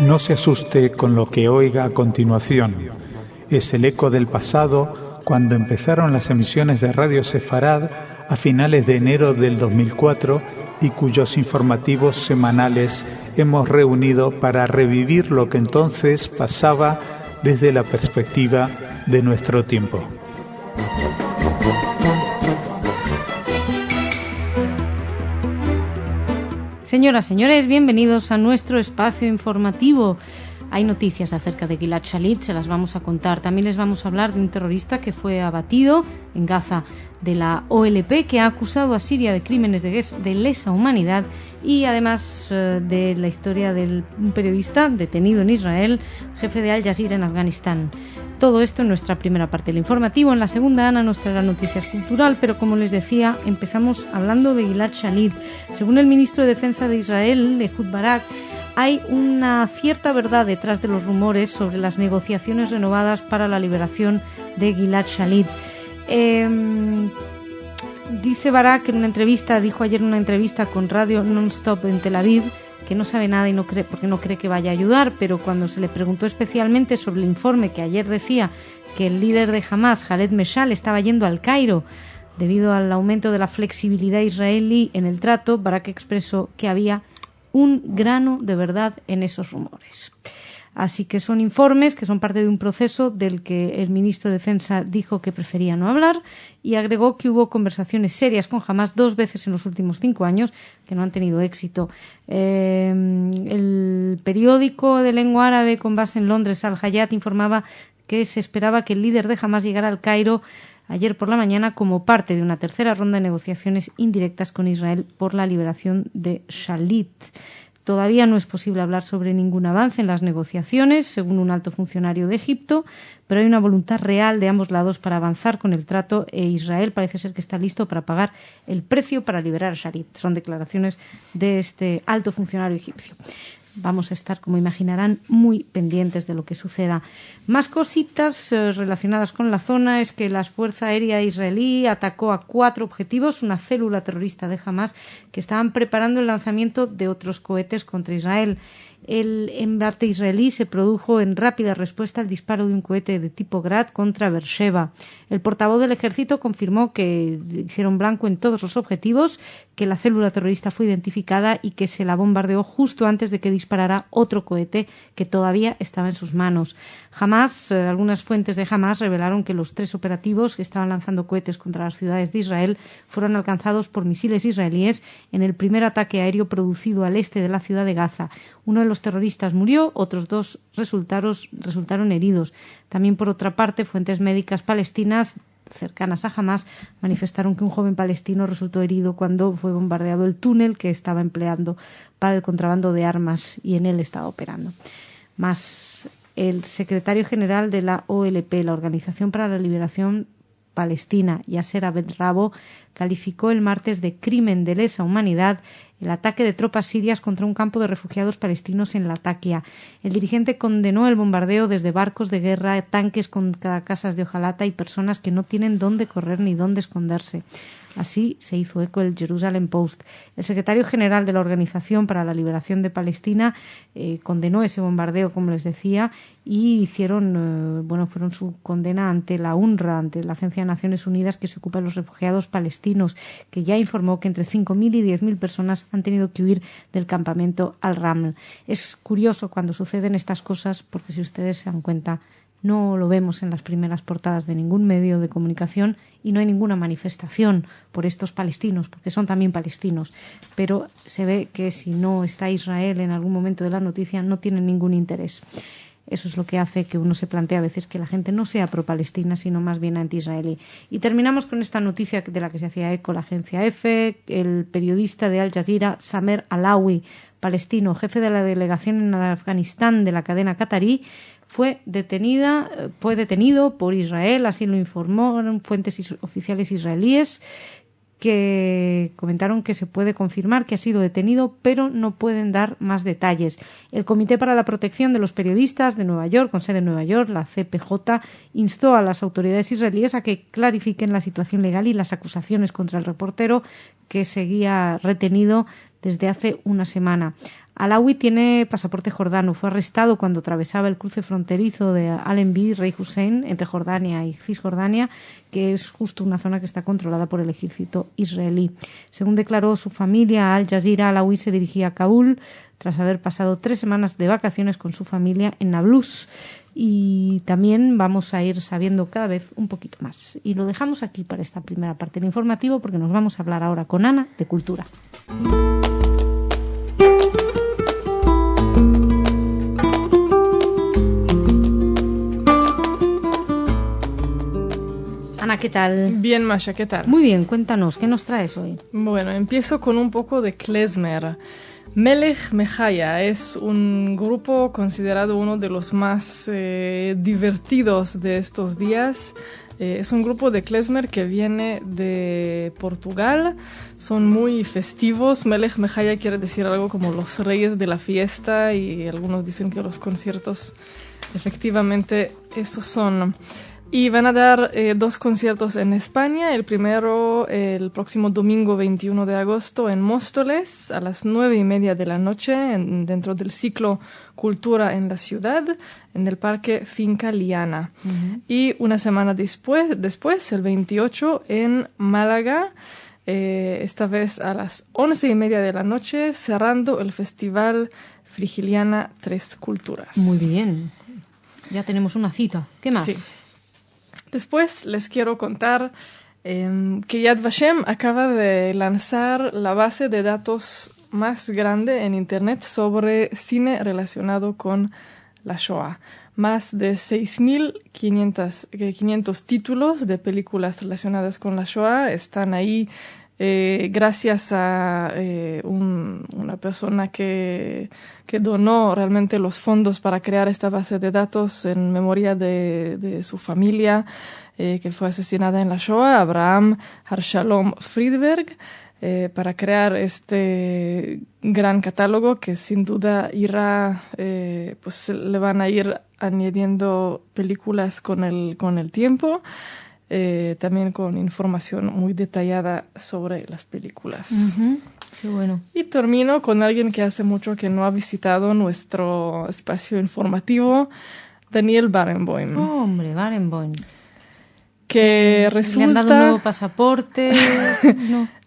No se asuste con lo que oiga a continuación. Es el eco del pasado cuando empezaron las emisiones de Radio Sefarad a finales de enero del 2004 y cuyos informativos semanales hemos reunido para revivir lo que entonces pasaba desde la perspectiva de nuestro tiempo. Señoras, señores, bienvenidos a nuestro espacio informativo. Hay noticias acerca de Gilad Shalit, se las vamos a contar. También les vamos a hablar de un terrorista que fue abatido en Gaza, de la OLP, que ha acusado a Siria de crímenes de lesa humanidad, y además de la historia de un periodista detenido en Israel, jefe de Al Jazeera en Afganistán. Todo esto en nuestra primera parte del informativo. En la segunda, Ana nos traerá noticias cultural, pero como les decía, empezamos hablando de Gilad Shalit. Según el ministro de Defensa de Israel, Ehud Barak, hay una cierta verdad detrás de los rumores sobre las negociaciones renovadas para la liberación de Gilad Shalit. Dice Barak dijo ayer en una entrevista con Radio Non-Stop en Tel Aviv, que no sabe nada y porque no cree que vaya a ayudar, pero cuando se le preguntó especialmente sobre el informe que ayer decía que el líder de Hamas, Khaled Meshal, estaba yendo al Cairo debido al aumento de la flexibilidad israelí en el trato, Barak expresó que había un grano de verdad en esos rumores. Así que son informes que son parte de un proceso del que el ministro de Defensa dijo que prefería no hablar, y agregó que hubo conversaciones serias con Hamas 2 veces en los últimos 5 años que no han tenido éxito. El periódico de lengua árabe con base en Londres, Al Hayat, informaba que se esperaba que el líder de Hamas llegara al Cairo ayer por la mañana como parte de una tercera ronda de negociaciones indirectas con Israel por la liberación de Shalit. Todavía no es posible hablar sobre ningún avance en las negociaciones, según un alto funcionario de Egipto, pero hay una voluntad real de ambos lados para avanzar con el trato, e Israel parece ser que está listo para pagar el precio para liberar a Shalit. Son declaraciones de este alto funcionario egipcio. Vamos a estar, como imaginarán, muy pendientes de lo que suceda. Más cositas relacionadas con la zona es que la Fuerza Aérea Israelí atacó a 4 objetivos, una célula terrorista de Hamas, que estaban preparando el lanzamiento de otros cohetes contra Israel. El embate israelí se produjo en rápida respuesta al disparo de un cohete de tipo Grad contra Beersheba. El portavoz del ejército confirmó que hicieron blanco en todos los objetivos, que la célula terrorista fue identificada y que se la bombardeó justo antes de que disparara otro cohete que todavía estaba en sus manos. Algunas fuentes de Hamas revelaron que los 3 operativos que estaban lanzando cohetes contra las ciudades de Israel fueron alcanzados por misiles israelíes en el primer ataque aéreo producido al este de la ciudad de Gaza. Uno de los terroristas murió, otros 2 resultaron heridos. También, por otra parte, fuentes médicas palestinas cercanas a Hamas manifestaron que un joven palestino resultó herido cuando fue bombardeado el túnel que estaba empleando para el contrabando de armas y en él estaba operando. El secretario general de la OLP, la Organización para la Liberación Palestina, Yasser Abed-Rabo, calificó el martes de crimen de lesa humanidad el ataque de tropas sirias contra un campo de refugiados palestinos en Latakia. El dirigente condenó el bombardeo desde barcos de guerra, tanques contra casas de hojalata y personas que no tienen dónde correr ni dónde esconderse. Así se hizo eco el Jerusalem Post. El secretario general de la Organización para la Liberación de Palestina condenó ese bombardeo, como les decía, y fueron su condena ante la UNRWA, ante la Agencia de Naciones Unidas que se ocupa de los refugiados palestinos, que ya informó que entre 5.000 y 10.000 personas han tenido que huir del campamento Al-Raml. Es curioso cuando suceden estas cosas, porque si ustedes se dan cuenta, no lo vemos en las primeras portadas de ningún medio de comunicación y no hay ninguna manifestación por estos palestinos, porque son también palestinos. Pero se ve que si no está Israel en algún momento de la noticia, no tienen ningún interés. Eso es lo que hace que uno se plantee a veces que la gente no sea pro-palestina, sino más bien anti-israelí. Y terminamos con esta noticia de la que se hacía eco la agencia EFE. El periodista de Al Jazeera, Samer Alawi, palestino, jefe de la delegación en Afganistán de la cadena qatarí, fue detenido por Israel, así lo informaron fuentes oficiales israelíes, que comentaron que se puede confirmar que ha sido detenido, pero no pueden dar más detalles. El Comité para la Protección de los Periodistas de Nueva York, con sede en Nueva York, la CPJ, instó a las autoridades israelíes a que clarifiquen la situación legal y las acusaciones contra el reportero, que seguía retenido desde hace una semana. Alawi tiene pasaporte jordano. Fue arrestado cuando atravesaba el cruce fronterizo de Allenby, Rey Hussein, entre Jordania y Cisjordania, que es justo una zona que está controlada por el ejército israelí. Según declaró su familia a Al Jazeera, Alawi se dirigía a Kabul tras haber pasado 3 semanas de vacaciones con su familia en Nablus. Y también vamos a ir sabiendo cada vez un poquito más. Y lo dejamos aquí para esta primera parte del informativo, porque nos vamos a hablar ahora con Ana de cultura. Ana, ¿qué tal? Bien, Masha, ¿qué tal? Muy bien, cuéntanos, ¿qué nos traes hoy? Bueno, empiezo con un poco de klezmer. Melech Mejaya es un grupo considerado uno de los más divertidos de estos días. Es un grupo de klezmer que viene de Portugal. Son muy festivos. Melech Mejaya quiere decir algo como los reyes de la fiesta, y algunos dicen que los conciertos efectivamente esos son. Y van a dar 2 conciertos en España. El primero el próximo domingo 21 de agosto en Móstoles a las 9:30 de la noche dentro del ciclo Cultura en la Ciudad, en el Parque Finca Liana. Uh-huh. Y una semana después, el 28, en Málaga, esta vez a las 11:30 de la noche, cerrando el Festival Frigiliana Tres Culturas. Muy bien. Ya tenemos una cita. ¿Qué más? Sí. Después les quiero contar que Yad Vashem acaba de lanzar la base de datos más grande en Internet sobre cine relacionado con la Shoah. Más de 6.500 títulos de películas relacionadas con la Shoah están ahí gracias a una persona que donó realmente los fondos para crear esta base de datos en memoria de su familia que fue asesinada en la Shoah, Abraham Harshalom Friedberg, para crear este gran catálogo que sin duda irá, pues le van a ir añadiendo películas con el tiempo. También con información muy detallada sobre las películas. Uh-huh. Qué bueno. Y termino con alguien que hace mucho que no ha visitado nuestro espacio informativo, Daniel Barenboim. Oh, hombre, Barenboim. Que resulta... ¿Le han dado un nuevo pasaporte?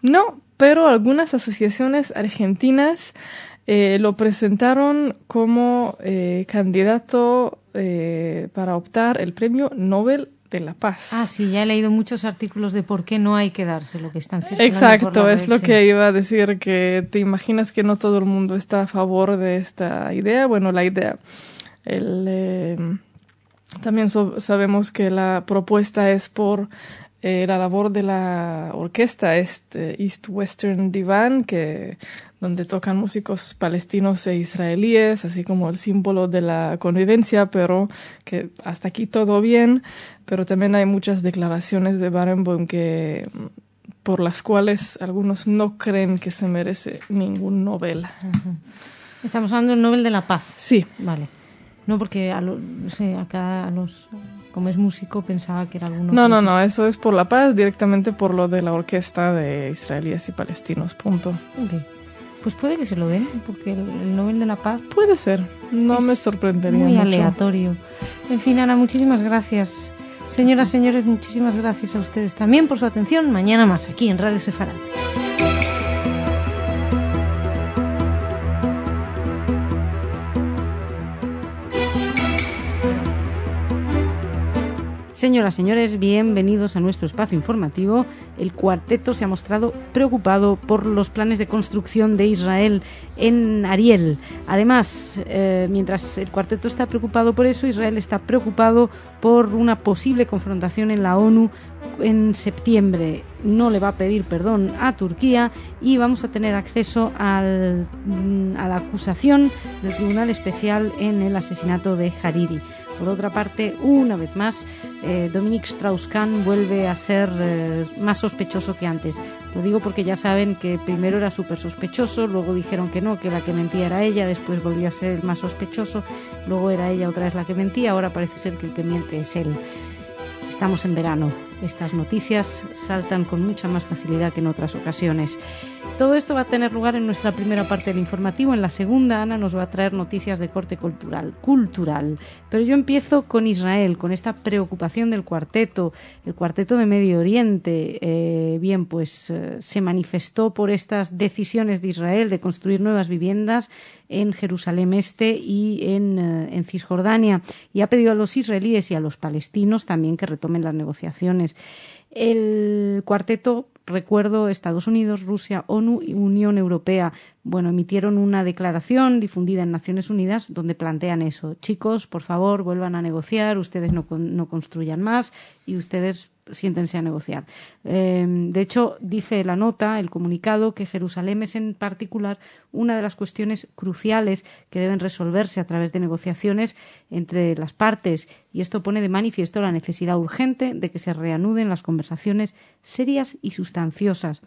No, pero algunas asociaciones argentinas lo presentaron como candidato para optar el premio Nobel de la Paz. Ah, sí, ya he leído muchos artículos de por qué no hay que darse lo que están circulando. Exacto, es lo que iba a decir, que te imaginas que no todo el mundo está a favor de esta idea. Bueno, la idea, también sabemos que la propuesta es por la labor de la orquesta East Western Divan, donde tocan músicos palestinos e israelíes, así como el símbolo de la convivencia, pero que hasta aquí todo bien. Pero también hay muchas declaraciones de Barenboim por las cuales algunos no creen que se merece ningún Nobel. Uh-huh. Estamos hablando del Nobel de la Paz. Sí. Vale. No, porque como es músico pensaba que era alguno. No, eso es por la paz, directamente por lo de la orquesta de israelíes y palestinos, punto. Okay. Pues puede que se lo den, porque el Nobel de la Paz... Puede ser, no me sorprendería muy mucho. Aleatorio. En fin, Ana, muchísimas gracias. Señoras, señores, muchísimas gracias a ustedes también por su atención. Mañana más, aquí en Radio Sefarad. Señoras, señores, bienvenidos a nuestro espacio informativo. El cuarteto se ha mostrado preocupado por los planes de construcción de Israel en Ariel. Además, mientras el cuarteto está preocupado por eso, Israel está preocupado por una posible confrontación en la ONU en septiembre. No le va a pedir perdón a Turquía y vamos a tener acceso a la acusación del Tribunal Especial en el asesinato de Hariri. Por otra parte, una vez más, Dominique Strauss-Kahn vuelve a ser más sospechoso que antes. Lo digo porque ya saben que primero era súper sospechoso, luego dijeron que no, que la que mentía era ella, después volvió a ser el más sospechoso, luego era ella otra vez la que mentía, ahora parece ser que el que miente es él. Estamos en verano. Estas noticias saltan con mucha más facilidad que en otras ocasiones. Todo esto va a tener lugar en nuestra primera parte del informativo. En la segunda, Ana nos va a traer noticias de corte cultural. Pero yo empiezo con Israel, con esta preocupación del cuarteto, el cuarteto de Medio Oriente. Se manifestó por estas decisiones de Israel de construir nuevas viviendas en Jerusalén Este y en Cisjordania, y ha pedido a los israelíes y a los palestinos también que retomen las negociaciones. El cuarteto, recuerdo, Estados Unidos, Rusia, ONU y Unión Europea, emitieron una declaración difundida en Naciones Unidas donde plantean eso. Chicos, por favor, vuelvan a negociar, ustedes no construyan más y ustedes siéntense a negociar. De hecho, dice la nota, el comunicado, que Jerusalén es en particular una de las cuestiones cruciales que deben resolverse a través de negociaciones entre las partes, y esto pone de manifiesto la necesidad urgente de que se reanuden las conversaciones serias y sustanciosas.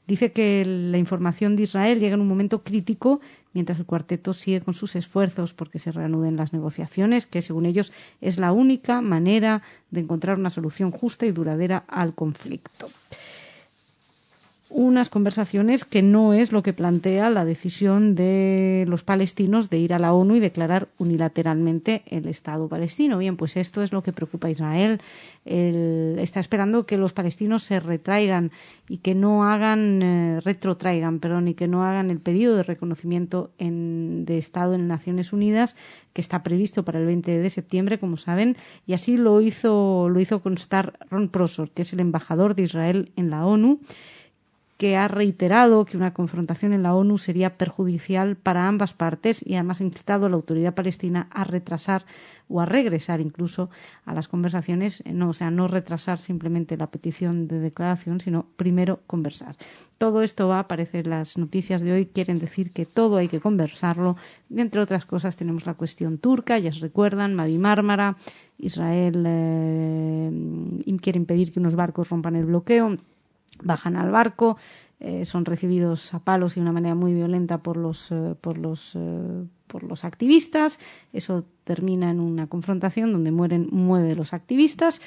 Dice que la información de Israel llega en un momento crítico mientras el cuarteto sigue con sus esfuerzos porque se reanuden las negociaciones, que según ellos es la única manera de encontrar una solución justa y duradera al conflicto. Unas conversaciones que no es lo que plantea la decisión de los palestinos de ir a la ONU y declarar unilateralmente el Estado palestino. Bien, pues esto es lo que preocupa a Israel. Está esperando que los palestinos se retraigan y que no hagan, y que no hagan el pedido de reconocimiento de Estado en Naciones Unidas, que está previsto para el 20 de septiembre, como saben, y así lo hizo constar Ron Prosor, que es el embajador de Israel en la ONU, que ha reiterado que una confrontación en la ONU sería perjudicial para ambas partes, y además ha instado a la autoridad palestina a retrasar o a regresar incluso a las conversaciones, no retrasar simplemente la petición de declaración, sino primero conversar. Todo esto parece las noticias de hoy quieren decir que todo hay que conversarlo. Entre otras cosas tenemos la cuestión turca, ya se recuerdan, Madi Mármara. Israel quiere impedir que unos barcos rompan el bloqueo. Bajan al barco, son recibidos a palos y de una manera muy violenta por los activistas. Eso termina en una confrontación donde mueren 9 de los activistas.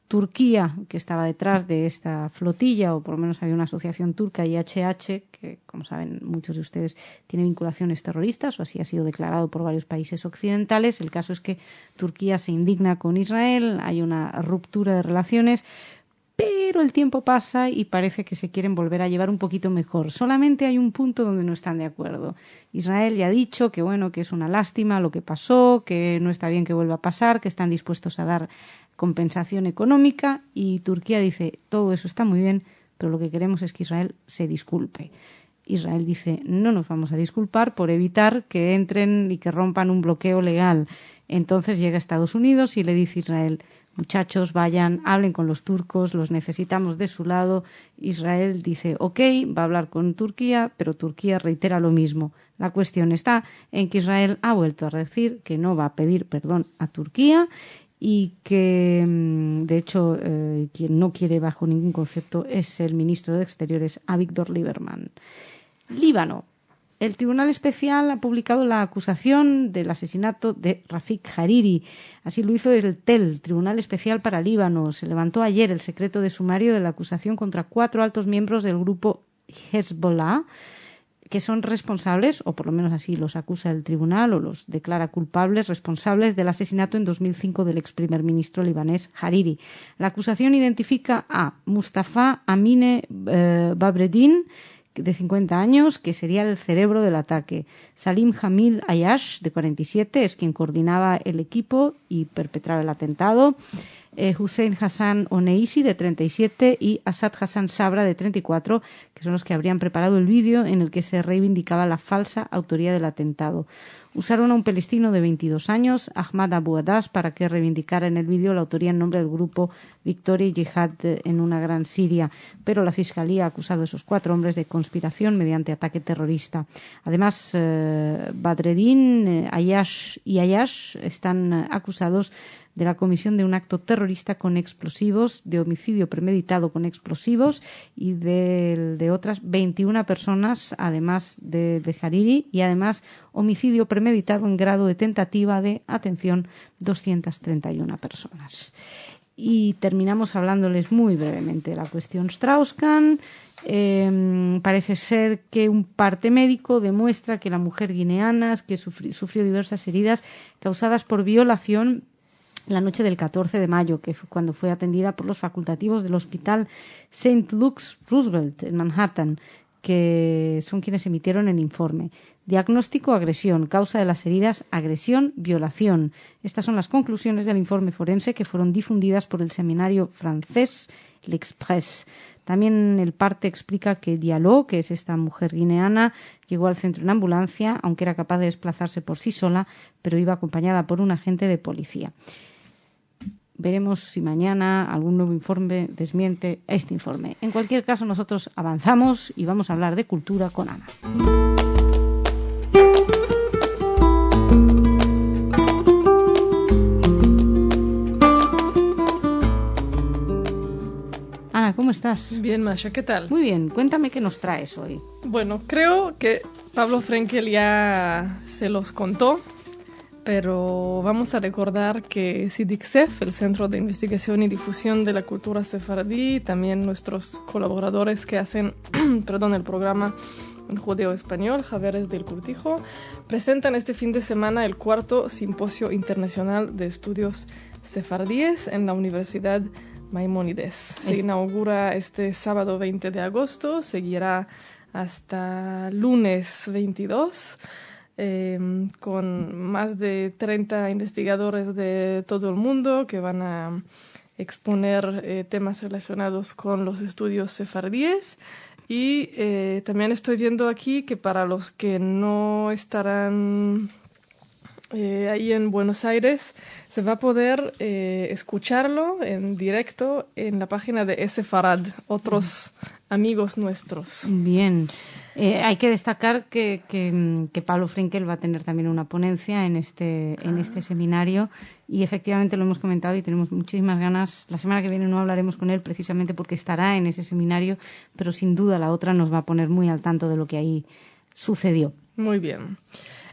Turquía, que estaba detrás de esta flotilla, o por lo menos había una asociación turca, IHH, que, como saben muchos de ustedes, tiene vinculaciones terroristas, o así ha sido declarado por varios países occidentales. El caso es que Turquía se indigna con Israel, hay una ruptura de relaciones, pero el tiempo pasa y parece que se quieren volver a llevar un poquito mejor. Solamente hay un punto donde no están de acuerdo. Israel ya ha dicho que que es una lástima lo que pasó, que no está bien que vuelva a pasar, que están dispuestos a dar compensación económica, y Turquía dice, todo eso está muy bien, pero lo que queremos es que Israel se disculpe. Israel dice, no nos vamos a disculpar por evitar que entren y que rompan un bloqueo legal. Entonces llega Estados Unidos y le dice a Israel, muchachos, vayan, hablen con los turcos, los necesitamos de su lado. Israel dice, ok, va a hablar con Turquía, pero Turquía reitera lo mismo. La cuestión está en que Israel ha vuelto a decir que no va a pedir perdón a Turquía y que, de hecho, quien no quiere bajo ningún concepto es el ministro de Exteriores, Avigdor Lieberman. Líbano. El Tribunal Especial ha publicado la acusación del asesinato de Rafik Hariri. Así lo hizo el Tribunal Especial para Líbano. Se levantó ayer el secreto de sumario de la acusación contra 4 altos miembros del grupo Hezbollah, que son responsables, o por lo menos así los acusa el tribunal, o los declara culpables, responsables del asesinato en 2005 del ex primer ministro libanés Hariri. La acusación identifica a Mustafa Amine Babreddin, de 50 años, que sería el cerebro del ataque. Salim Jamil Ayash, de 47, es quien coordinaba el equipo y perpetraba el atentado. Hussein Hassan Oneisi, de 37, y Asad Hassan Sabra, de 34, que son los que habrían preparado el vídeo en el que se reivindicaba la falsa autoría del atentado. Usaron a un palestino de 22 años, Ahmad Abu Adas, para que reivindicara en el vídeo la autoría en nombre del grupo Victoria y Jihad en una gran Siria, pero la Fiscalía ha acusado a esos 4 hombres de conspiración mediante ataque terrorista. Además, Badreddin y Ayash están acusados de la comisión de un acto terrorista con explosivos, de homicidio premeditado con explosivos y de otras 21 personas, además de Hariri, y además homicidio premeditado en grado de tentativa de, atención, 231 personas. y terminamos hablándoles muy brevemente de la cuestión Strauss-Kahn. Parece ser que un parte médico demuestra que la mujer guineana que sufrió diversas heridas causadas por violación la noche del 14 de mayo, que fue cuando fue atendida por los facultativos del Hospital St. Luke's Roosevelt en Manhattan, que son quienes emitieron el informe. Diagnóstico: agresión. Causa de las heridas: agresión, violación. Estas son las conclusiones del informe forense que fueron difundidas por el semanario francés L'Express. También el parte explica que Diallo, que es esta mujer guineana, llegó al centro en ambulancia, aunque era capaz de desplazarse por sí sola, pero iba acompañada por un agente de policía. Veremos si mañana algún nuevo informe desmiente este informe. En cualquier caso, nosotros avanzamos y vamos a hablar de cultura con Ana. Ana, ¿cómo estás? Bien, Masha, ¿qué tal? Muy bien, cuéntame qué nos traes hoy. Bueno, creo que Pablo Frenkel ya se los contó, pero vamos a recordar que CIDICSEF, el Centro de Investigación y Difusión de la Cultura Sefardí, también nuestros colaboradores que hacen el programa en judeo-español, Javeres del Curtijo, presentan este fin de semana el 4º Simposio Internacional de Estudios Sefardíes en la Universidad Maimónides. Se inaugura este sábado 20 de agosto, seguirá hasta lunes 22, con más de 30 investigadores de todo el mundo que van a exponer temas relacionados con los estudios sefardíes. Y también estoy viendo aquí que para los que no estarán ahí en Buenos Aires, se va a poder escucharlo en directo en la página de Sefarad, otros amigos nuestros. Bien. Hay que destacar que Pablo Frenkel va a tener también una ponencia en este seminario, y efectivamente lo hemos comentado y tenemos muchísimas ganas. La semana que viene no hablaremos con él precisamente porque estará en ese seminario, pero sin duda la otra nos va a poner muy al tanto de lo que ahí sucedió. Muy bien.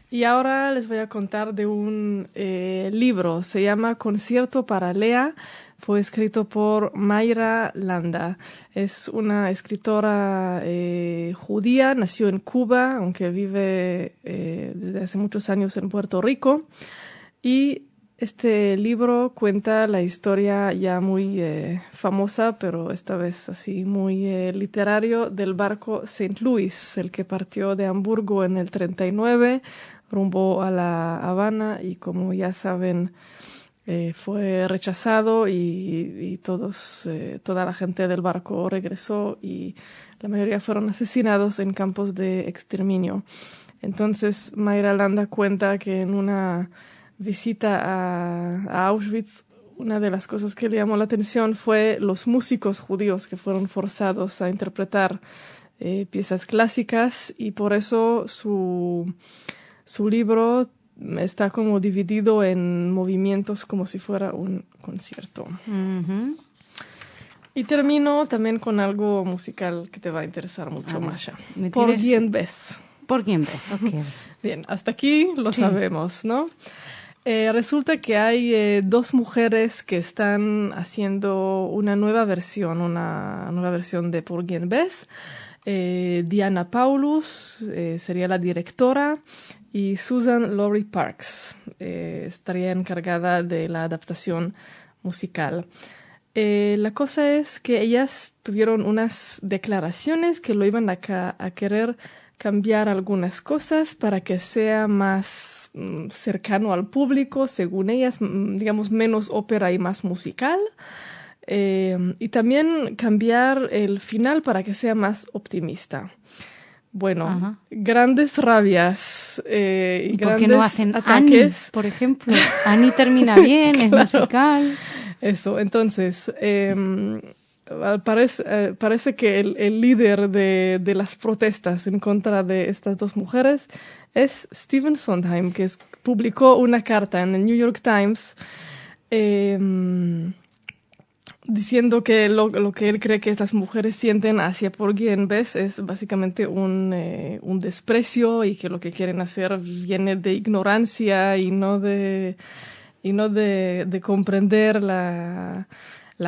Y ahora les voy a contar de un libro. Se llama Concierto para Lea. Fue escrito por Mayra Landa. Es una escritora judía, nació en Cuba, aunque vive desde hace muchos años en Puerto Rico. Y este libro cuenta la historia ya muy famosa, pero esta vez así muy literario, del barco St. Louis, el que partió de Hamburgo en el 39, rumbo a La Habana, y como ya saben, fue rechazado y toda la gente del barco regresó y la mayoría fueron asesinados en campos de exterminio. Entonces Mayra Landa cuenta que en una visita a Auschwitz, una de las cosas que le llamó la atención fue los músicos judíos que fueron forzados a interpretar piezas clásicas, y por eso su libro está como dividido en movimientos como si fuera un concierto. Uh-huh. Y termino también con algo musical que te va a interesar mucho, Masha. ¿Por quién ves? ¿Por quién ves? Okay. Bien, hasta aquí lo sabemos, ¿no? Resulta que hay dos mujeres que están haciendo una nueva versión de Por quién ves. Diana Paulus sería la directora, y Susan Laurie Parks estaría encargada de la adaptación musical. La cosa es que ellas tuvieron unas declaraciones que lo iban a querer cambiar algunas cosas para que sea más cercano al público, según ellas, digamos, menos ópera y más musical. Y también cambiar el final para que sea más optimista. Bueno, ajá, grandes rabias y grandes ¿por qué no hacen ataques? Annie, por ejemplo? Annie termina bien, claro, es musical. Eso, entonces, parece que el líder de las protestas en contra de estas dos mujeres es Stephen Sondheim, que publicó una carta en el New York Times diciendo que lo que él cree que estas mujeres sienten hacia Por quién ves es básicamente un desprecio, y que lo que quieren hacer viene de ignorancia y no de y no de comprender la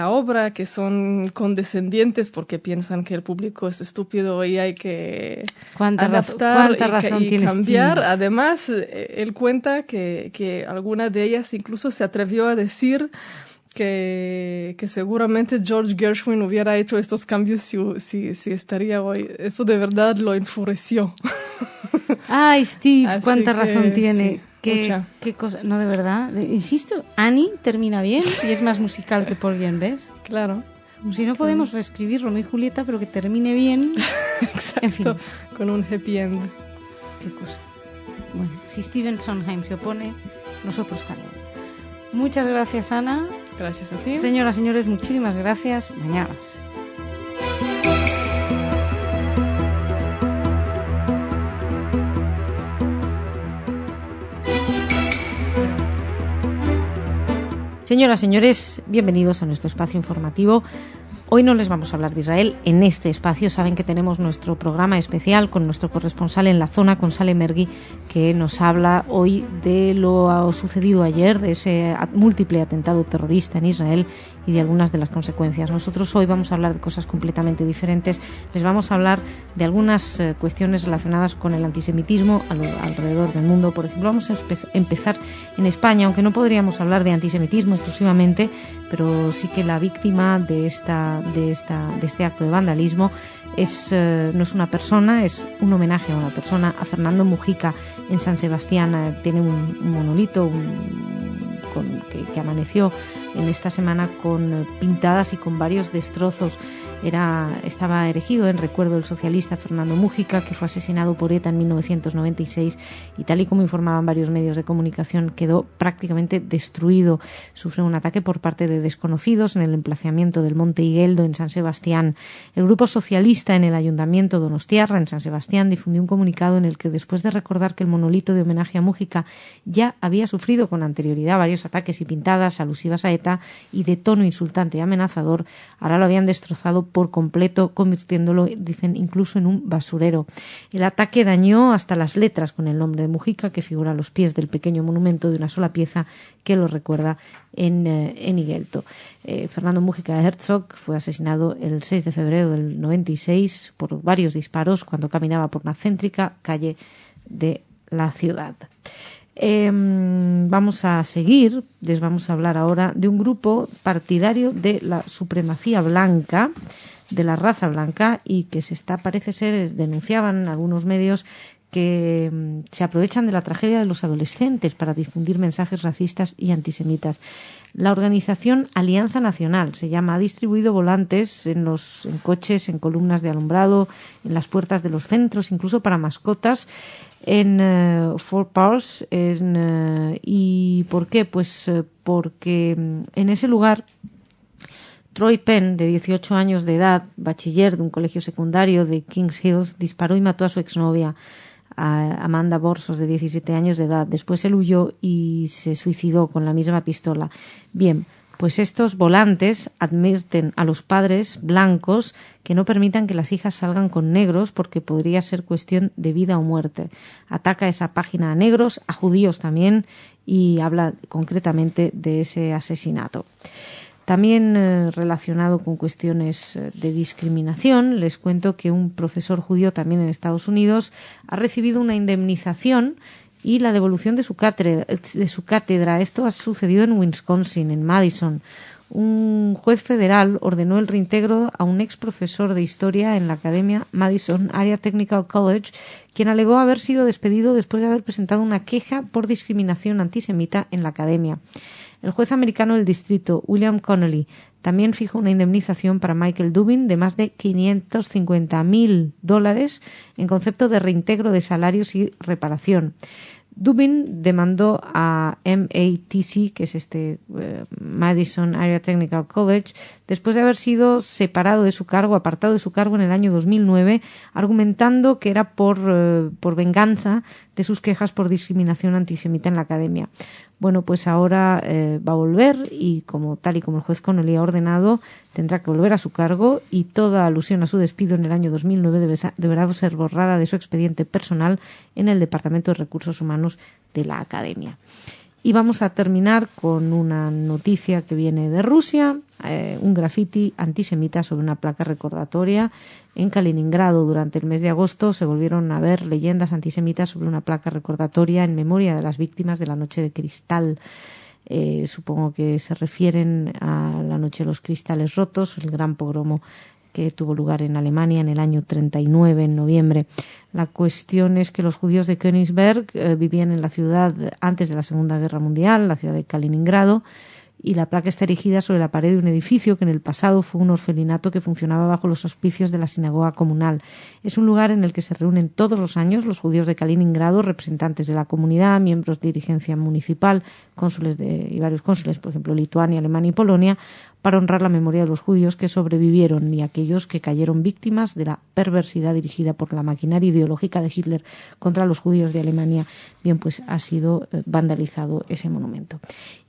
obra, que son condescendientes porque piensan que el público es estúpido y hay que adaptar y cambiar. Además, él cuenta que alguna de ellas incluso se atrevió a decir que seguramente George Gershwin hubiera hecho estos cambios si estaría hoy. Eso de verdad lo enfureció. Ay, Steve, Así cuánta razón tiene. Sí, qué cosa, no, de verdad. Insisto, Annie termina bien y es más musical que Porgy, ¿ves? Claro. Si no podemos reescribir Romeo y Julieta, pero que termine bien. Exacto, en fin. con un happy end. Qué cosa. Bueno, si Stephen Sondheim se opone, nosotros también. Muchas gracias, Ana. Gracias a ti. Señoras, señores, muchísimas gracias. Mañana más. Señoras, señores, bienvenidos a nuestro espacio informativo. Hoy no les vamos a hablar de Israel en este espacio. Saben que tenemos nuestro programa especial con nuestro corresponsal en la zona, con Saleh Mergui, que nos habla hoy de lo sucedido ayer, de ese múltiple atentado terrorista en Israel y de algunas de las consecuencias. Nosotros hoy vamos a hablar de cosas completamente diferentes. Les vamos a hablar de algunas cuestiones relacionadas con el antisemitismo alrededor del mundo. Por ejemplo, vamos a empezar en España, aunque no podríamos hablar de antisemitismo exclusivamente, pero sí que la víctima de este acto de vandalismo no es una persona, es un homenaje a una persona, a Fernando Mujica en San Sebastián. Tiene un monolito que amaneció en esta semana con pintadas y con varios destrozos. Estaba erigido en recuerdo del socialista Fernando Mujica, que fue asesinado por ETA en 1996 y, tal y como informaban varios medios de comunicación, quedó prácticamente destruido. Sufrió un ataque por parte de desconocidos en el emplazamiento del Monte Igueldo en San Sebastián. El grupo socialista en el Ayuntamiento Donostiarra en San Sebastián difundió un comunicado en el que, después de recordar que el monolito de homenaje a Mujica ya había sufrido con anterioridad varios ataques y pintadas alusivas a ETA y de tono insultante y amenazador, ahora lo habían destrozado por completo, convirtiéndolo, dicen, incluso en un basurero. El ataque dañó hasta las letras con el nombre de Mujica, que figura a los pies del pequeño monumento de una sola pieza que lo recuerda en Iguelto. Fernando Mujica Herzog fue asesinado el 6 de febrero del 96 por varios disparos cuando caminaba por una céntrica calle de la ciudad. Vamos a seguir, les vamos a hablar ahora de un grupo partidario de la supremacía blanca, de la raza blanca, y que parece ser, denunciaban algunos medios, que se aprovechan de la tragedia de los adolescentes para difundir mensajes racistas y antisemitas. La organización Alianza Nacional se llama, ha distribuido volantes en coches, en columnas de alumbrado, en las puertas de los centros, incluso para mascotas, en Fort Pierce. ¿Y por qué? Pues porque en ese lugar Troy Penn, de 18 años de edad, bachiller de un colegio secundario de Kings Hills, disparó y mató a su exnovia, a Amanda Borsos, de 17 años de edad. Después él huyó y se suicidó con la misma pistola. Bien, pues estos volantes advierten a los padres blancos que no permitan que las hijas salgan con negros, porque podría ser cuestión de vida o muerte. Ataca esa página a negros, a judíos también, y habla concretamente de ese asesinato. También relacionado con cuestiones de discriminación, les cuento que un profesor judío también en Estados Unidos ha recibido una indemnización y la devolución de su cátedra. Esto ha sucedido en Wisconsin, en Madison. Un juez federal ordenó el reintegro a un ex profesor de historia en la Academia Madison Area Technical College, quien alegó haber sido despedido después de haber presentado una queja por discriminación antisemita en la academia. El juez americano del distrito, William Connolly, también fijó una indemnización para Michael Dubin de más de $550,000 en concepto de reintegro de salarios y reparación. Dubin demandó a MATC, que es Madison Area Technical College, después de haber sido apartado de su cargo en el año 2009, argumentando que era por venganza de sus quejas por discriminación antisemita en la academia. Bueno, pues ahora va a volver y tal y como el juez Connolly ha ordenado, tendrá que volver a su cargo, y toda alusión a su despido en el año 2009 deberá ser borrada de su expediente personal en el Departamento de Recursos Humanos de la Academia. Y vamos a terminar con una noticia que viene de Rusia, un grafiti antisemita sobre una placa recordatoria en Kaliningrado. Durante el mes de agosto se volvieron a ver leyendas antisemitas sobre una placa recordatoria en memoria de las víctimas de la Noche de Cristal. Supongo que se refieren a la Noche de los Cristales Rotos, el gran pogromo que tuvo lugar en Alemania en el año 39, en noviembre. La cuestión es que los judíos de Königsberg vivían en la ciudad antes de la Segunda Guerra Mundial, la ciudad de Kaliningrado, y la placa está erigida sobre la pared de un edificio que en el pasado fue un orfelinato que funcionaba bajo los auspicios de la sinagoga comunal. Es un lugar en el que se reúnen todos los años los judíos de Kaliningrado, representantes de la comunidad, miembros de dirigencia municipal, cónsules y varios cónsules, por ejemplo, Lituania, Alemania y Polonia, para honrar la memoria de los judíos que sobrevivieron y aquellos que cayeron víctimas de la perversidad dirigida por la maquinaria ideológica de Hitler contra los judíos de Alemania. Bien, pues ha sido vandalizado ese monumento.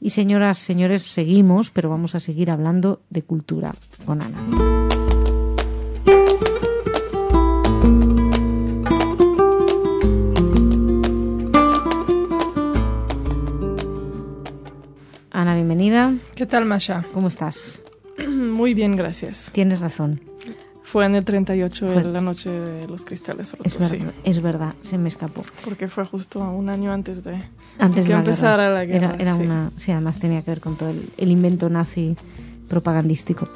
Y señoras, señores, seguimos, pero vamos a seguir hablando de cultura con Ana. Ana, bienvenida. ¿Qué tal, Masha? ¿Cómo estás? Muy bien, gracias. Tienes razón. Fue en el 38, en la Noche de los Cristales Rotos. Es verdad, se me escapó. Porque fue justo un año antes de que empezara la guerra. Sí, además tenía que ver con todo el invento nazi propagandístico.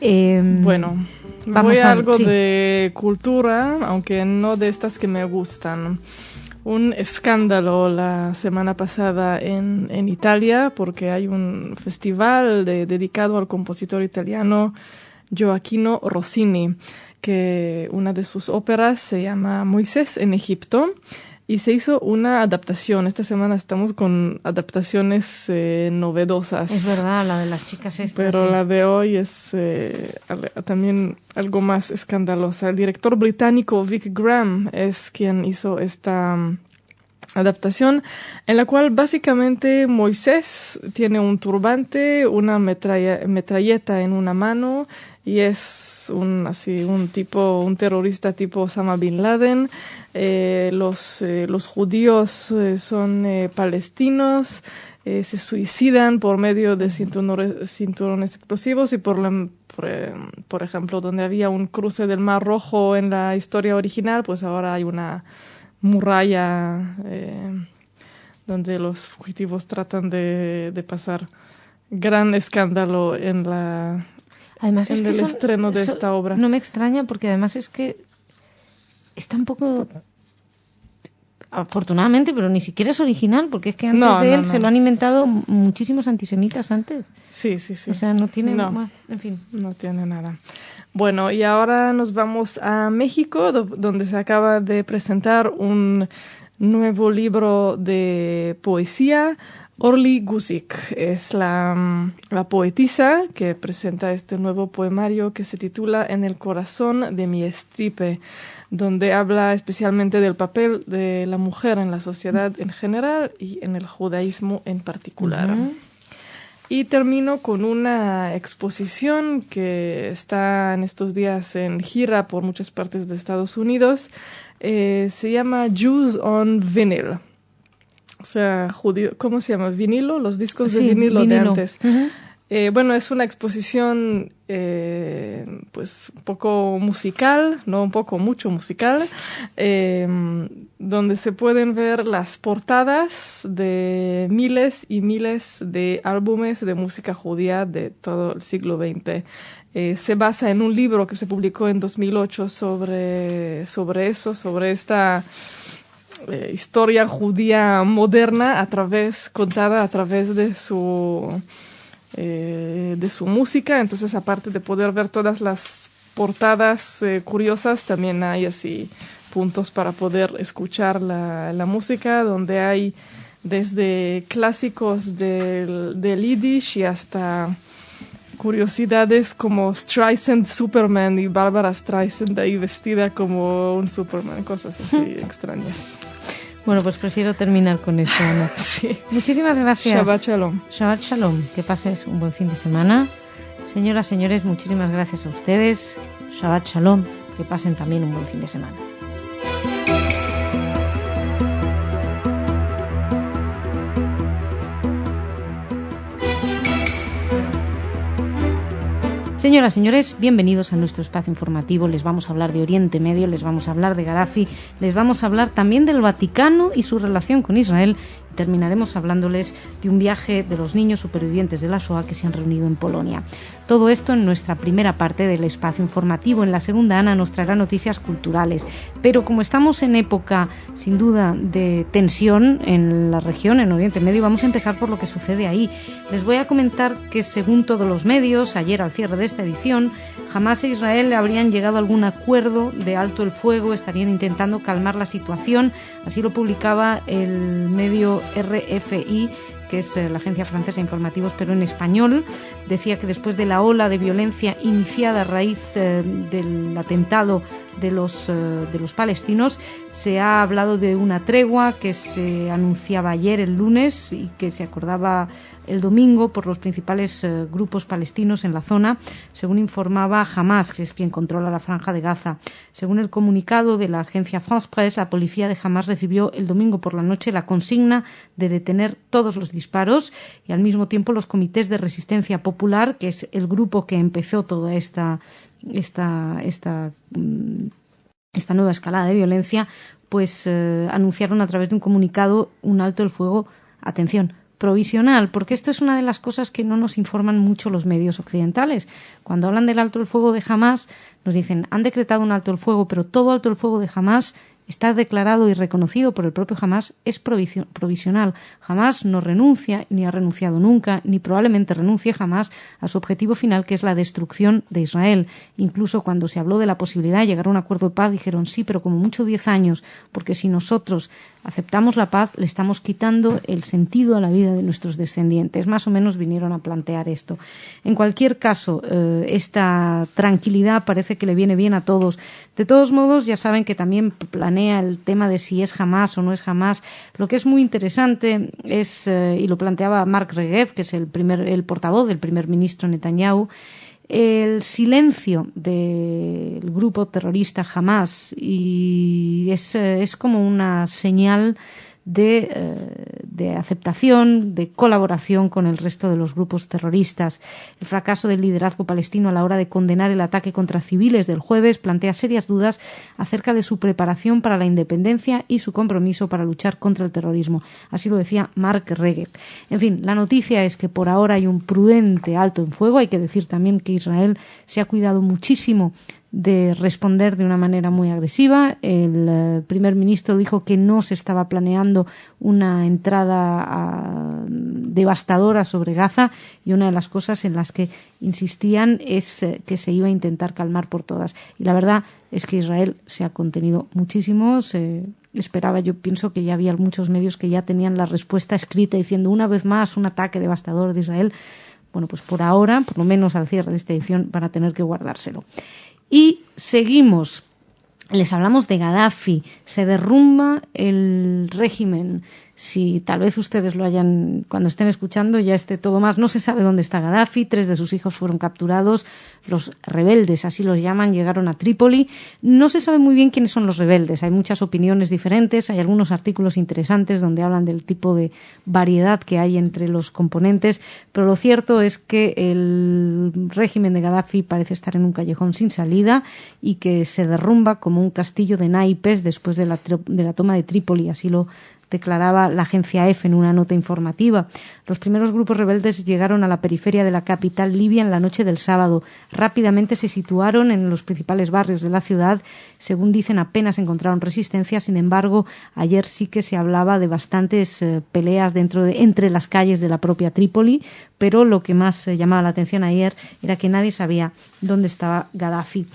Bueno, voy a algo de cultura, aunque no de estas que me gustan. Un escándalo la semana pasada en Italia porque hay un festival dedicado al compositor italiano Gioachino Rossini, que una de sus óperas se llama Moisés en Egipto y se hizo una adaptación. Esta semana estamos con adaptaciones novedosas. Es verdad, la de las chicas estas. Pero la de hoy es también algo más escandalosa. El director británico Vic Graham es quien hizo esta adaptación, en la cual básicamente Moisés tiene un turbante, una metralleta en una mano y es un terorista tipo Osama Bin Laden. Los judíos son palestinos, se suicidan por medio de cinturones explosivos y por ejemplo, donde había un cruce del Mar Rojo en la historia original, pues ahora hay una muralla donde los fugitivos tratan de pasar. Gran escándalo en el estreno de esta obra. No me extraña porque además es que está un poco... Afortunadamente, pero ni siquiera es original, porque es que antes de él se lo han inventado muchísimos antisemitas antes. Sí. O sea, no tiene... en fin. No tiene nada. Bueno, y ahora nos vamos a México, donde se acaba de presentar un nuevo libro de poesía. Orly Guzik es la poetisa que presenta este nuevo poemario que se titula En el corazón de mi estripe, donde habla especialmente del papel de la mujer en la sociedad en general y en el judaísmo en particular. Uh-huh. Y termino con una exposición que está en estos días en gira por muchas partes de Estados Unidos. Se llama Jews on Vinyl. O sea, ¿cómo se llama? ¿Vinilo? Los discos de vinilo de antes. Uh-huh. Bueno, es una exposición pues un poco musical, no un poco, mucho musical, donde se pueden ver las portadas de miles y miles de álbumes de música judía de todo el siglo XX. Se basa en un libro que se publicó en 2008 sobre esta historia judía moderna contada a través de su música. Entonces, aparte de poder ver todas las portadas curiosas, también hay así puntos para poder escuchar la música, donde hay desde clásicos del Yiddish y hasta curiosidades como Streisand Superman y Barbara Streisand ahí vestida como un Superman, cosas así extrañas. Bueno, pues prefiero terminar con esto, Ana. Sí. Muchísimas gracias. Shabbat Shalom. Shabbat Shalom. Que pases un buen fin de semana. Señoras, señores, muchísimas gracias a ustedes. Shabbat Shalom. Que pasen también un buen fin de semana. Señoras, señores, bienvenidos a nuestro espacio informativo. Les vamos a hablar de Oriente Medio, les vamos a hablar de Gaddafi, les vamos a hablar también del Vaticano y su relación con Israel. Terminaremos hablándoles de un viaje de los niños supervivientes de la Shoah que se han reunido en Polonia. Todo esto en nuestra primera parte del espacio informativo. En la segunda, Ana nos traerá noticias culturales. Pero como estamos en época, sin duda, de tensión en la región, en Oriente Medio, vamos a empezar por lo que sucede ahí. Les voy a comentar que, según todos los medios, ayer al cierre de esta edición, Hamás e Israel habrían llegado a algún acuerdo de alto el fuego, estarían intentando calmar la situación. Así lo publicaba el medio RFI, que es la agencia francesa de informativos, pero en español. Decía que después de la ola de violencia iniciada a raíz del atentado de los palestinos, se ha hablado de una tregua que se anunciaba ayer, el lunes, y que se acordaba el domingo por los principales grupos palestinos en la zona, según informaba Hamás, que es quien controla la franja de Gaza. Según el comunicado de la agencia France Presse, la policía de Hamás recibió el domingo por la noche la consigna de detener todos los disparos, y al mismo tiempo los comités de resistencia popular, que es el grupo que empezó toda esta nueva escalada de violencia, pues anunciaron a través de un comunicado un alto el fuego, atención, provisional, porque esto es una de las cosas que no nos informan mucho los medios occidentales. Cuando hablan del alto el fuego de Hamás, nos dicen, han decretado un alto el fuego, pero todo alto el fuego de Hamás está declarado y reconocido por el propio Hamás, es provisional. Hamás no renuncia, ni ha renunciado nunca, ni probablemente renuncie jamás a su objetivo final, que es la destrucción de Israel. Incluso cuando se habló de la posibilidad de llegar a un acuerdo de paz, dijeron sí, pero como mucho 10 años, porque si nosotros aceptamos la paz, le estamos quitando el sentido a la vida de nuestros descendientes. Más o menos vinieron a plantear esto. En cualquier caso, esta tranquilidad parece que le viene bien a todos. De todos modos, ya saben que también planea el tema de si es Hamás o no es Hamás. Lo que es muy interesante es, y lo planteaba Mark Regev, que es el portavoz del primer ministro Netanyahu, el silencio del grupo terrorista Hamás, y es como una señal de aceptación, de colaboración con el resto de los grupos terroristas. El fracaso del liderazgo palestino a la hora de condenar el ataque contra civiles del jueves plantea serias dudas acerca de su preparación para la independencia y su compromiso para luchar contra el terrorismo. Así lo decía Mark Regev. En fin, la noticia es que por ahora hay un prudente alto en fuego. Hay que decir también que Israel se ha cuidado muchísimo de responder de una manera muy agresiva. El primer ministro dijo que no se estaba planeando una entrada devastadora sobre Gaza, y una de las cosas en las que insistían es que se iba a intentar calmar por todas. Y la verdad es que Israel se ha contenido muchísimo. Se esperaba, yo pienso que ya había muchos medios que ya tenían la respuesta escrita diciendo una vez más un ataque devastador de Israel. Bueno, pues por ahora, por lo menos al cierre de esta edición, van a tener que guardárselo. Y seguimos. Les hablamos de Gaddafi. Se derrumba el régimen. Si tal vez ustedes lo hayan, cuando estén escuchando, ya esté todo más. No se sabe dónde está Gaddafi. 3 de sus hijos fueron capturados. Los rebeldes, así los llaman, llegaron a Trípoli. No se sabe muy bien quiénes son los rebeldes. Hay muchas opiniones diferentes. Hay algunos artículos interesantes donde hablan del tipo de variedad que hay entre los componentes. Pero lo cierto es que el régimen de Gaddafi parece estar en un callejón sin salida y que se derrumba como un castillo de naipes después de la toma de Trípoli. Así lo declaraba la agencia EFE en una nota informativa. Los primeros grupos rebeldes llegaron a la periferia de la capital libia en la noche del sábado. Rápidamente se situaron en los principales barrios de la ciudad. Según dicen, apenas encontraron resistencia. Sin embargo, ayer sí que se hablaba de bastantes peleas entre las calles de la propia Trípoli, pero lo que más llamaba la atención ayer era que nadie sabía dónde estaba Gaddafi.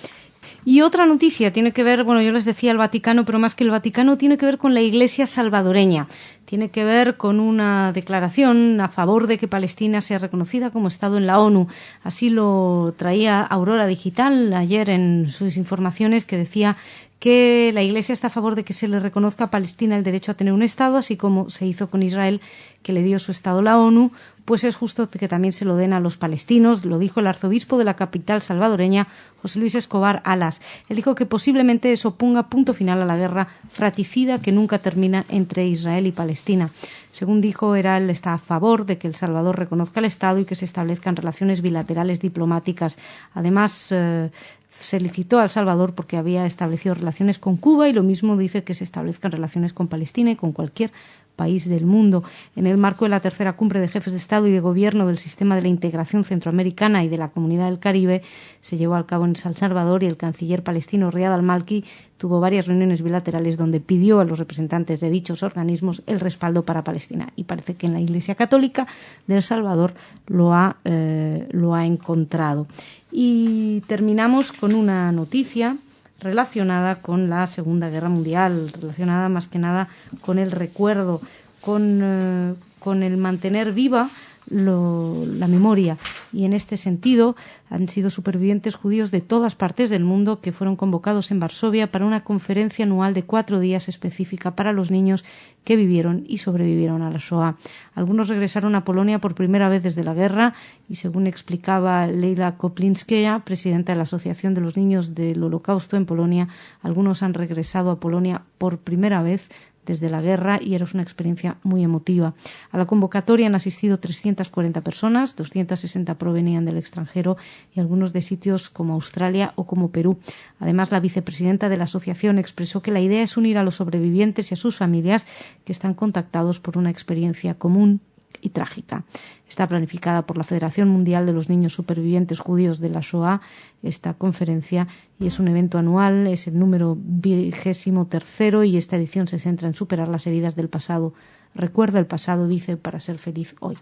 Y otra noticia tiene que ver, bueno, yo les decía el Vaticano, pero más que el Vaticano tiene que ver con la Iglesia salvadoreña. Tiene que ver con una declaración a favor de que Palestina sea reconocida como Estado en la ONU. Así lo traía Aurora Digital ayer en sus informaciones, que decía que la Iglesia está a favor de que se le reconozca a Palestina el derecho a tener un Estado, así como se hizo con Israel, que le dio su Estado la ONU, pues es justo que también se lo den a los palestinos. Lo dijo el arzobispo de la capital salvadoreña, José Luis Escobar Alas. Él dijo que posiblemente eso ponga punto final a la guerra fratricida que nunca termina entre Israel y Palestina. Según dijo, él está a favor de que El Salvador reconozca el Estado y que se establezcan relaciones bilaterales diplomáticas. Además, se felicitó a El Salvador porque había establecido relaciones con Cuba y lo mismo dice que se establezcan relaciones con Palestina y con cualquier país del mundo. En el marco de la tercera cumbre de jefes de Estado y de Gobierno del Sistema de la Integración Centroamericana y de la Comunidad del Caribe, se llevó a cabo en El Salvador y el canciller palestino Riyad al-Malki tuvo varias reuniones bilaterales donde pidió a los representantes de dichos organismos el respaldo para Palestina. Y parece que en la Iglesia Católica de El Salvador lo ha encontrado. Y terminamos con una noticia relacionada con la Segunda Guerra Mundial, relacionada más que nada con el recuerdo, con el mantener viva la memoria. Y en este sentido han sido supervivientes judíos de todas partes del mundo que fueron convocados en Varsovia para una conferencia anual de 4 días específica para los niños que vivieron y sobrevivieron a la Shoah. Algunos regresaron a Polonia por primera vez desde la guerra y, según explicaba Leila Koplinskaya, presidenta de la Asociación de los Niños del Holocausto en Polonia, algunos han regresado a Polonia por primera vez desde la guerra y era una experiencia muy emotiva. A la convocatoria han asistido 340 personas, 260 provenían del extranjero y algunos de sitios como Australia o como Perú. Además, la vicepresidenta de la asociación expresó que la idea es unir a los sobrevivientes y a sus familias que están contactados por una experiencia común y trágica. Está planificada por la Federación Mundial de los Niños Supervivientes Judíos de la Shoah esta conferencia y es un evento anual, es el número 23º y esta edición se centra en superar las heridas del pasado. Recuerda el pasado, dice, para ser feliz hoy.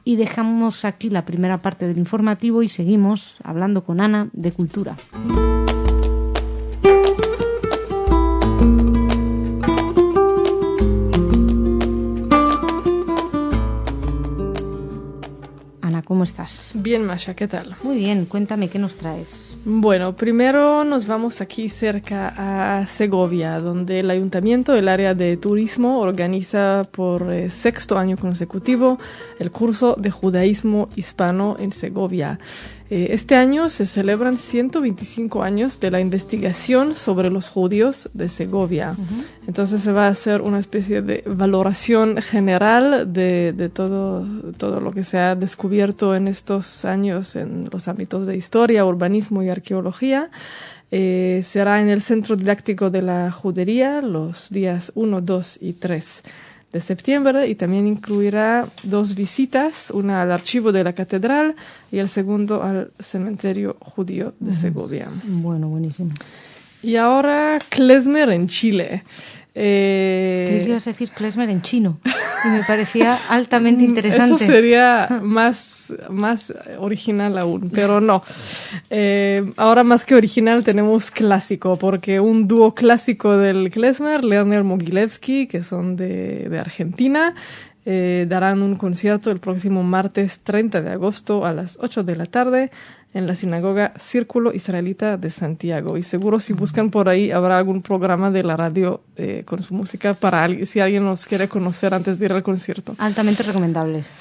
Y dejamos aquí la primera parte del informativo y seguimos hablando con Ana de cultura. ¿Cómo estás? Bien, Masha, ¿qué tal? Muy bien, cuéntame qué nos traes. Bueno, primero nos vamos aquí cerca a Segovia, donde el ayuntamiento, el área de turismo, organiza por 6º año consecutivo el curso de judaísmo hispano en Segovia. Este año se celebran 125 años de la investigación sobre los judíos de Segovia. Entonces se va a hacer una especie de valoración general de todo lo que se ha descubierto en estos años en los ámbitos de historia, urbanismo y arqueología. Será en el Centro Didáctico de la Judería los días 1, 2 y 3 de septiembre y también incluirá 2 visitas, una al archivo de la catedral y el segundo al cementerio judío de Segovia. Bueno, buenísimo. Y ahora klezmer en Chile. Tú ibas a decir klezmer en chino y me parecía altamente interesante. Eso sería más original aún, pero no. Ahora más que original tenemos clásico, porque un dúo clásico del klezmer, Lerner Mogilevsky, que son de Argentina, darán un concierto el próximo martes 30 de agosto a las 8 de la tarde en la sinagoga Círculo Israelita de Santiago. Y seguro si buscan por ahí habrá algún programa de la radio con su música para si alguien nos quiere conocer antes de ir al concierto. Altamente recomendables.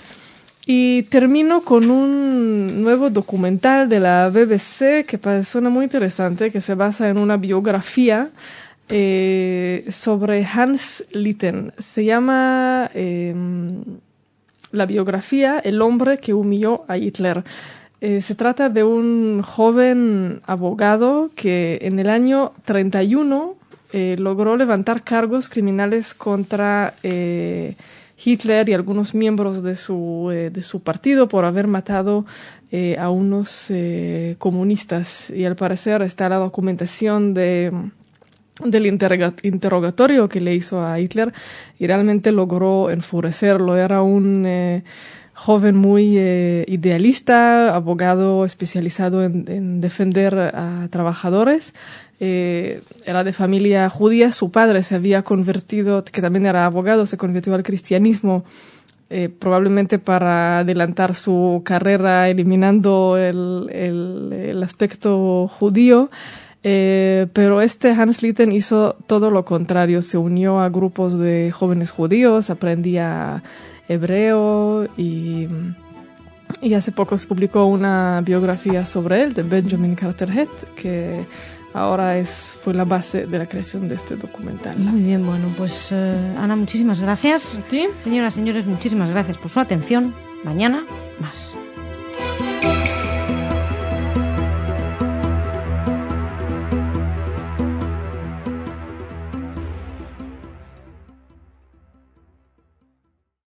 Y termino con un nuevo documental de la BBC que suena muy interesante, que se basa en una biografía sobre Hans Litten. Se llama la biografía El hombre que humilló a Hitler. Se trata de un joven abogado que en el año 31 logró levantar cargos criminales contra Hitler y algunos miembros de su partido por haber matado a unos comunistas. Y al parecer está la documentación del interrogatorio que le hizo a Hitler y realmente logró enfurecerlo. Era un joven muy idealista, abogado especializado en defender a trabajadores. Era de familia judía, su padre se había convertido, que también era abogado, se convirtió al cristianismo probablemente para adelantar su carrera eliminando el aspecto judío. Pero Hans Litten hizo todo lo contrario, se unió a grupos de jóvenes judíos, aprendía hebreo y hace poco se publicó una biografía sobre él de Benjamin Carter Head, que ahora fue la base de la creación de este documental. Muy bien, bueno, pues Ana, muchísimas gracias. ¿A ti? Señoras, señores, muchísimas gracias por su atención. Mañana, más.